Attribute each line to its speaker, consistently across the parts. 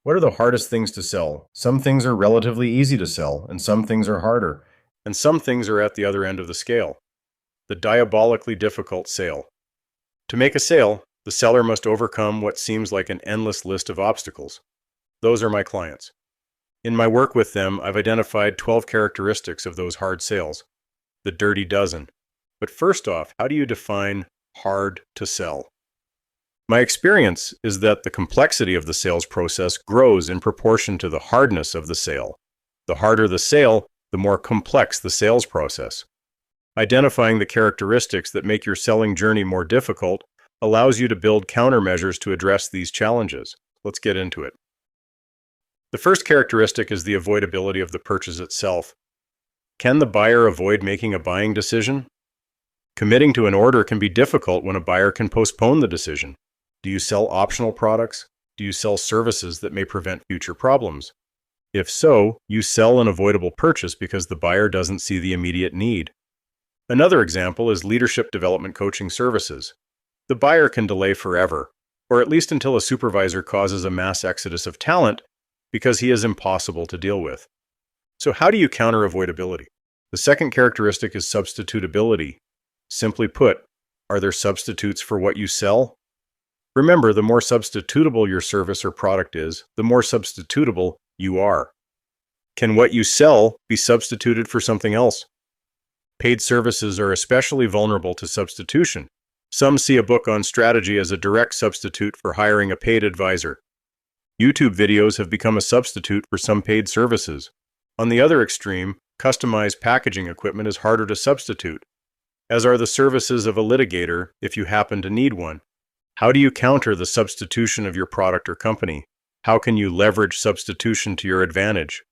Speaker 1: What are the hardest things to sell? Some things are relatively easy to sell, and some things are harder.
Speaker 2: And some things are at the other end of the scale. The diabolically difficult sale. To make a sale, the seller must overcome what seems like an endless list of obstacles. Those are my clients. In my work with them, I've identified 12 characteristics of those hard sales, the dirty dozen. But first off, how do you define hard to sell? My experience is that the complexity of the sales process grows in proportion to the hardness of the sale. The harder the sale, the more complex the sales process. Identifying the characteristics that make your selling journey more difficult allows you to build countermeasures to address these challenges. Let's get into it. The first characteristic is the avoidability of the purchase itself. Can the buyer avoid making a buying decision? Committing to an order can be difficult when a buyer can postpone the decision. Do you sell optional products? Do you sell services that may prevent future problems? If so, you sell an avoidable purchase because the buyer doesn't see the immediate need. Another example is leadership development coaching services. The buyer can delay forever, or at least until a supervisor causes a mass exodus of talent because he is impossible to deal with. So how do you counter avoidability? The second characteristic is substitutability. Simply put, are there substitutes for what you sell? Remember, the more substitutable your service or product is, the more substitutable you are. Can what you sell be substituted for something else? Paid services are especially vulnerable to substitution. Some see a book on strategy as a direct substitute for hiring a paid advisor. YouTube videos have become a substitute for some paid services. On the other extreme, customized packaging equipment is harder to substitute, as are the services of a litigator if you happen to need one. How do you counter the substitution of your product or company? How can you leverage substitution to your advantage?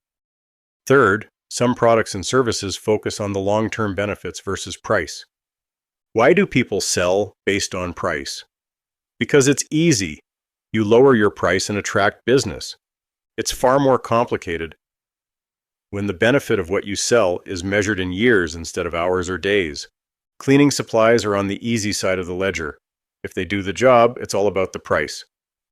Speaker 2: Third, some products and services focus on the long-term benefits versus price. Why do people sell based on price? Because it's easy. You lower your price and attract business. It's far more complicated when the benefit of what you sell is measured in years instead of hours or days. Cleaning supplies are on the easy side of the ledger. If they do the job, it's all about the price.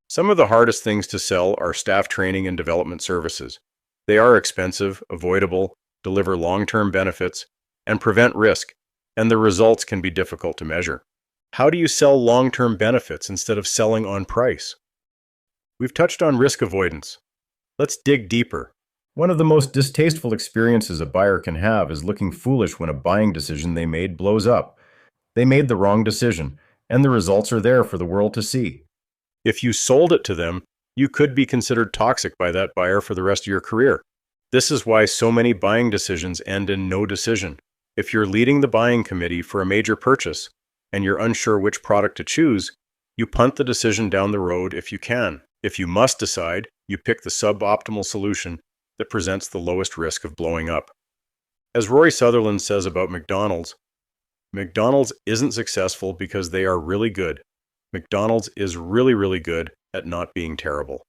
Speaker 2: Some of the hardest things to sell are staff training and development services. They are expensive, avoidable, deliver long-term benefits, and prevent risk, and the results can be difficult to measure. How do you sell long-term benefits instead of selling on price? We've touched on risk avoidance. Let's dig deeper.
Speaker 1: One of the most distasteful experiences a buyer can have is looking foolish when a buying decision they made blows up. They made the wrong decision, and the results are there for the world to see.
Speaker 2: If you sold it to them, you could be considered toxic by that buyer for the rest of your career. This is why so many buying decisions end in no decision. If you're leading the buying committee for a major purchase and you're unsure which product to choose, you punt the decision down the road if you can. If you must decide, you pick the suboptimal solution that presents the lowest risk of blowing up. As Roy Sutherland says about McDonald's isn't successful because they are really good. McDonald's is really, really good at not being terrible.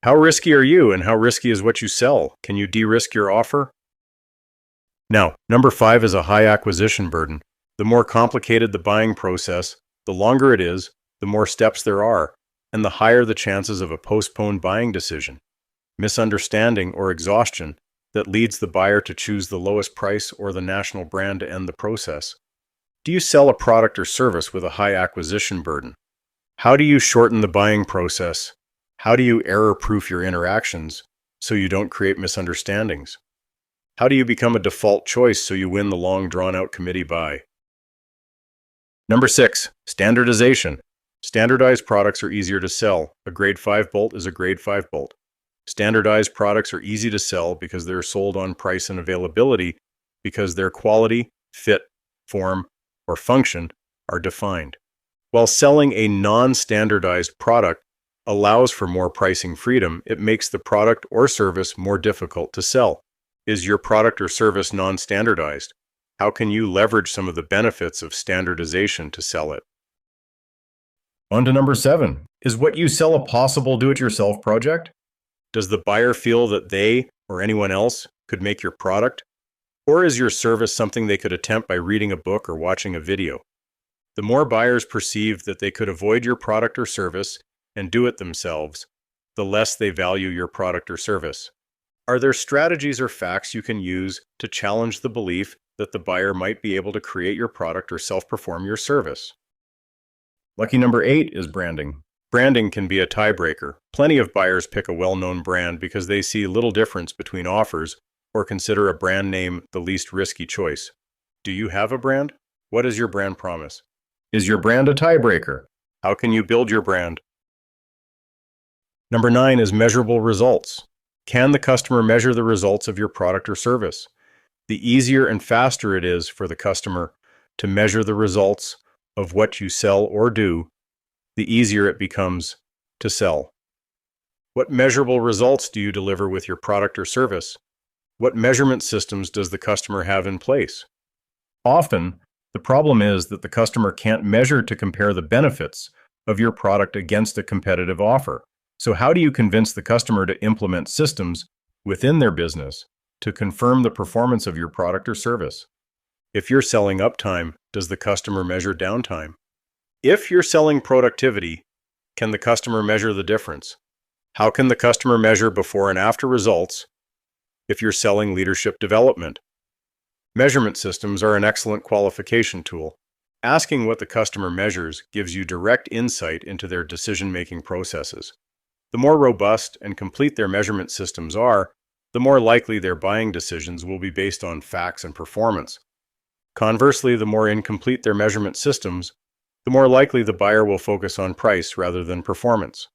Speaker 2: How risky are you, and how risky is what you sell? Can you de-risk your offer? Now, number 5 is a high acquisition burden. The more complicated the buying process, the longer it is, the more steps there are, and the higher the chances of a postponed buying decision, misunderstanding, or exhaustion that leads the buyer to choose the lowest price or the national brand to end the process. Do you sell a product or service with a high acquisition burden? How do you shorten the buying process? How do you error-proof your interactions so you don't create misunderstandings? How do you become a default choice so you win the long drawn-out committee buy? Number 6, standardization. Standardized products are easier to sell. A grade 5 bolt is a grade 5 bolt. Standardized products are easy to sell because they're sold on price and availability because their quality, fit, form, or function are defined. While selling a non-standardized product allows for more pricing freedom, it makes the product or service more difficult to sell. Is your product or service non-standardized? How can you leverage some of the benefits of standardization to sell it?
Speaker 1: On to number 7. Is what you sell a possible do-it-yourself project?
Speaker 2: Does the buyer feel that they or anyone else could make your product? Or is your service something they could attempt by reading a book or watching a video? The more buyers perceive that they could avoid your product or service and do it themselves, the less they value your product or service. Are there strategies or facts you can use to challenge the belief that the buyer might be able to create your product or self-perform your service?
Speaker 1: Lucky number 8 is branding.
Speaker 2: Branding can be a tiebreaker. Plenty of buyers pick a well-known brand because they see little difference between offers or consider a brand name the least risky choice. Do you have a brand? What is your brand promise?
Speaker 1: Is your brand a tiebreaker?
Speaker 2: How can you build your brand? Number 9 is measurable results. Can the customer measure the results of your product or service? The easier and faster it is for the customer to measure the results of what you sell or do, the easier it becomes to sell. What measurable results do you deliver with your product or service? What measurement systems does the customer have in place?
Speaker 1: Often, the problem is that the customer can't measure to compare the benefits of your product against a competitive offer. So how do you convince the customer to implement systems within their business to confirm the performance of your product or service?
Speaker 2: If you're selling uptime, does the customer measure downtime? If you're selling productivity, can the customer measure the difference? How can the customer measure before and after results if you're selling leadership development? Measurement systems are an excellent qualification tool. Asking what the customer measures gives you direct insight into their decision-making processes. The more robust and complete their measurement systems are, the more likely their buying decisions will be based on facts and performance. Conversely, the more incomplete their measurement systems, the more likely the buyer will focus on price rather than performance.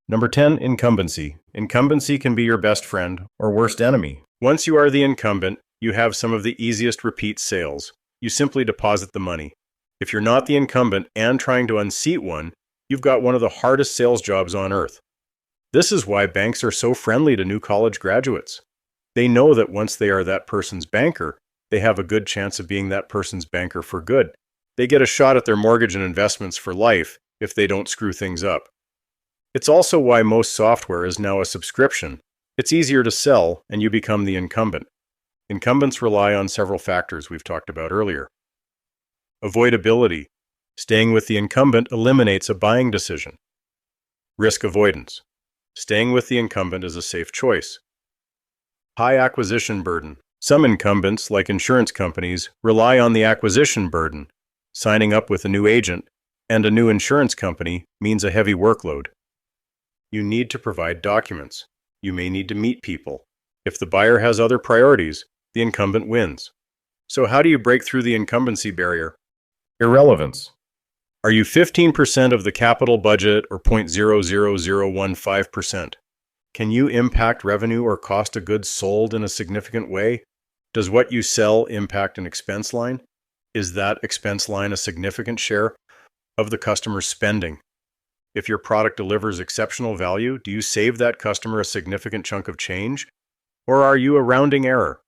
Speaker 1: Number 10, incumbency. Incumbency can be your best friend or worst enemy.
Speaker 2: Once you are the incumbent, you have some of the easiest repeat sales. You simply deposit the money. If you're not the incumbent and trying to unseat one, you've got one of the hardest sales jobs on earth. This is why banks are so friendly to new college graduates. They know that once they are that person's banker, they have a good chance of being that person's banker for good. They get a shot at their mortgage and investments for life if they don't screw things up. It's also why most software is now a subscription. It's easier to sell, and you become the incumbent. Incumbents rely on several factors we've talked about earlier. Avoidability. Staying with the incumbent eliminates a buying decision. Risk avoidance. Staying with the incumbent is a safe choice. High acquisition burden. Some incumbents, like insurance companies, rely on the acquisition burden. Signing up with a new agent and a new insurance company means a heavy workload. You need to provide documents. You may need to meet people. If the buyer has other priorities, the incumbent wins. So how do you break through the incumbency barrier?
Speaker 1: Irrelevance.
Speaker 2: Are you 15% of the capital budget or 0.00015%? Can you impact revenue or cost of goods sold in a significant way? Does what you sell impact an expense line? Is that expense line a significant share of the customer's spending? If your product delivers exceptional value, do you save that customer a significant chunk of change? Or are you a rounding error?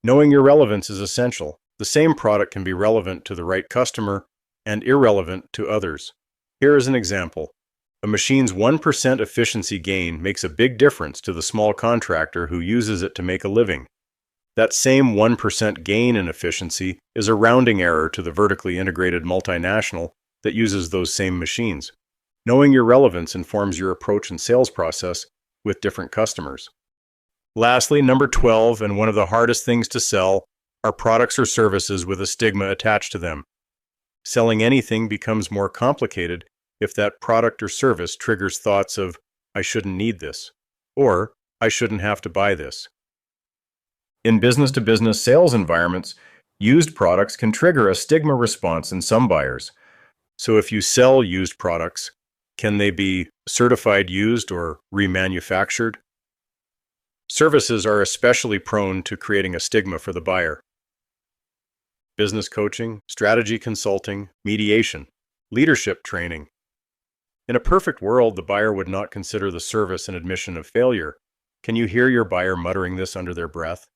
Speaker 2: Knowing your relevance is essential. The same product can be relevant to the right customer and irrelevant to others. Here is an example. A machine's 1% efficiency gain makes a big difference to the small contractor who uses it to make a living. That same 1% gain in efficiency is a rounding error to the vertically integrated multinational that uses those same machines. Knowing your relevance informs your approach and sales process with different customers. Lastly, number 12, and one of the hardest things to sell, are products or services with a stigma attached to them. Selling anything becomes more complicated if that product or service triggers thoughts of, I shouldn't need this, or I shouldn't have to buy this.
Speaker 1: In business-to-business sales environments, used products can trigger a stigma response in some buyers.
Speaker 2: So if you sell used products, can they be certified used or remanufactured? Services are especially prone to creating a stigma for the buyer. Business coaching, strategy consulting, mediation, leadership training. In a perfect world, the buyer would not consider the service an admission of failure. Can you hear your buyer muttering this under their breath?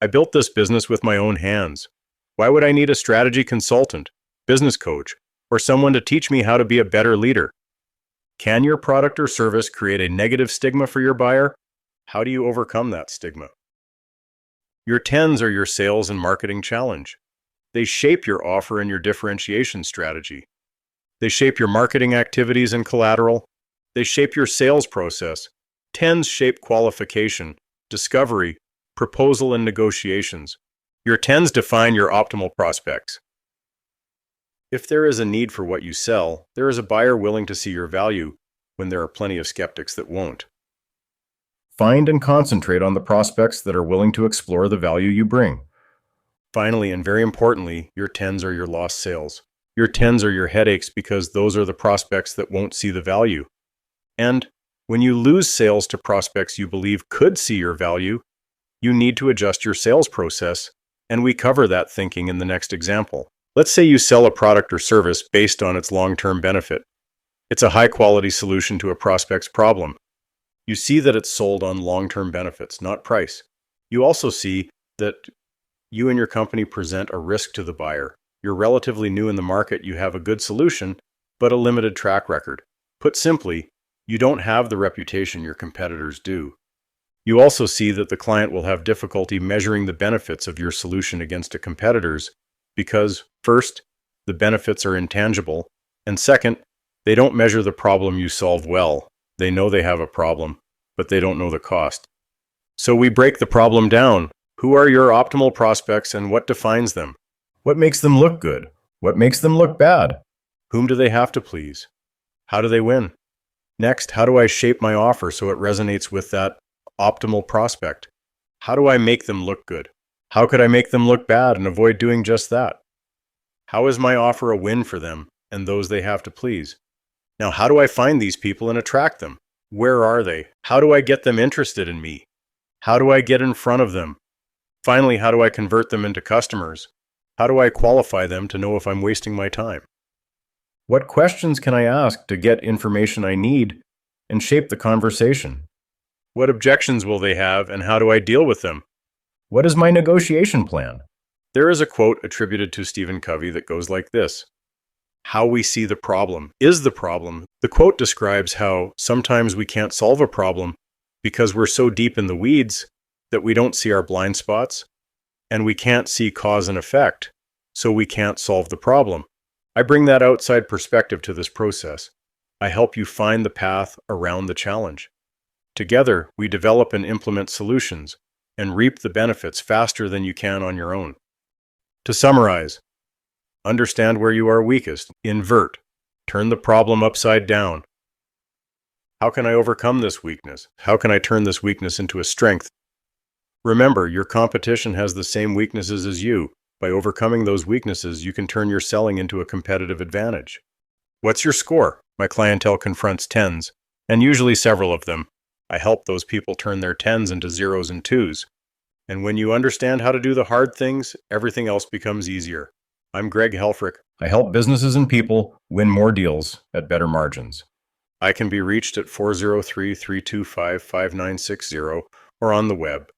Speaker 2: I built this business with my own hands. Why would I need a strategy consultant, business coach, or someone to teach me how to be a better leader? Can your product or service create a negative stigma for your buyer? How do you overcome that stigma? Your 10s are your sales and marketing challenge. They shape your offer and your differentiation strategy. They shape your marketing activities and collateral. They shape your sales process. Tens shape qualification, discovery, proposal, and negotiations. Your tens define your optimal prospects. If there is a need for what you sell, there is a buyer willing to see your value when there are plenty of skeptics that won't.
Speaker 1: Find and concentrate on the prospects that are willing to explore the value you bring.
Speaker 2: Finally, and very importantly, your tens are your lost sales. Your tens are your headaches because those are the prospects that won't see the value. And when you lose sales to prospects you believe could see your value, you need to adjust your sales process, and we cover that thinking in the next example. Let's say you sell a product or service based on its long-term benefit. It's a high-quality solution to a prospect's problem. You see that it's sold on long-term benefits, not price. You also see that you and your company present a risk to the buyer. You're relatively new in the market, you have a good solution, but a limited track record. Put simply, you don't have the reputation your competitors do. You also see that the client will have difficulty measuring the benefits of your solution against a competitor's because, first, the benefits are intangible, and second, they don't measure the problem you solve well. They know they have a problem, but they don't know the cost. So we break the problem down. Who are your optimal prospects and what defines them?
Speaker 1: What makes them look good? What makes them look bad?
Speaker 2: Whom do they have to please? How do they win? Next, how do I shape my offer so it resonates with that optimal prospect? How do I make them look good? How could I make them look bad and avoid doing just that? How is my offer a win for them and those they have to please? Now, how do I find these people and attract them? Where are they? How do I get them interested in me? How do I get in front of them? Finally, how do I convert them into customers? How do I qualify them to know if I'm wasting my time?
Speaker 1: What questions can I ask to get information I need and shape the conversation?
Speaker 2: What objections will they have and how do I deal with them?
Speaker 1: What is my negotiation plan?
Speaker 2: There is a quote attributed to Stephen Covey that goes like this: "How we see the problem is the problem." The quote describes how sometimes we can't solve a problem because we're so deep in the weeds that we don't see our blind spots, and we can't see cause and effect, so we can't solve the problem. I bring that outside perspective to this process. I help you find the path around the challenge. Together, we develop and implement solutions and reap the benefits faster than you can on your own. To summarize, understand where you are weakest, invert, turn the problem upside down. How can I overcome this weakness? How can I turn this weakness into a strength? Remember, your competition has the same weaknesses as you. By overcoming those weaknesses, you can turn your selling into a competitive advantage. What's your score? My clientele confronts tens, and usually several of them. I help those people turn their tens into zeros and twos. And when you understand how to do the hard things, everything else becomes easier. I'm Greg Helfrich.
Speaker 1: I help businesses and people win more deals at better margins.
Speaker 2: I can be reached at 403-325-5960 or on the web.